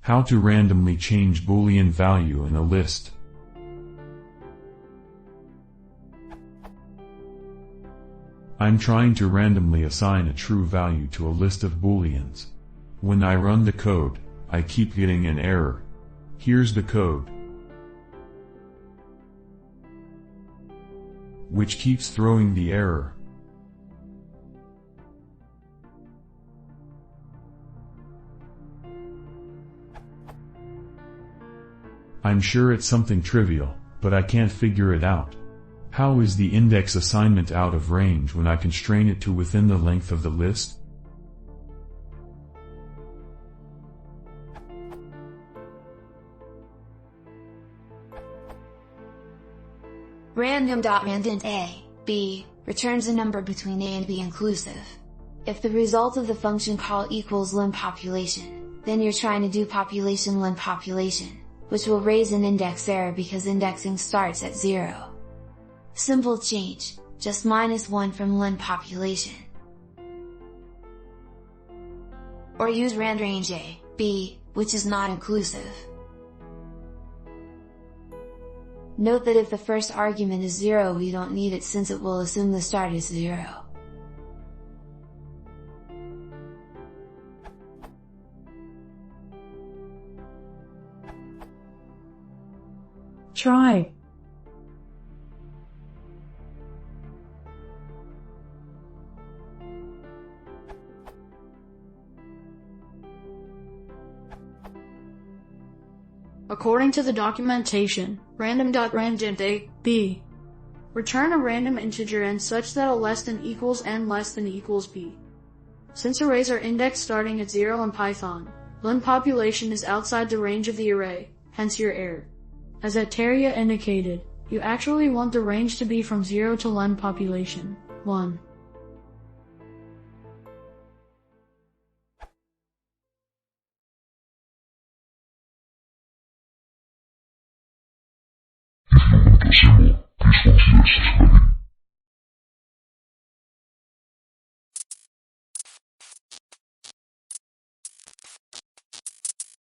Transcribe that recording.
How to randomly change boolean value in a list. I'm trying to randomly assign a true value to a list of booleans. When I run the code, I keep getting an error. Here's the code, which keeps throwing the error. I'm sure it's something trivial, but I can't figure it out. How is the index assignment out of range when I constrain it to within the length of the list? Random.randint a, b, returns a number between a and b inclusive. If the result of the function call equals len population, then you're trying to do population len population, which will raise an index error because indexing starts at 0. Simple change, just -1 from len population. Or use randrange a, b, which is not inclusive. Note that if the first argument is 0 we don't need it since it will assume the start is 0. Try. According to the documentation, random.randint a, b, return a random integer n such that a less than equals n less than equals b. Since arrays are indexed starting at 0 in Python, len population is outside the range of the array, hence your error. As Ateria indicated, you actually want the range to be from 0 to len population, 1.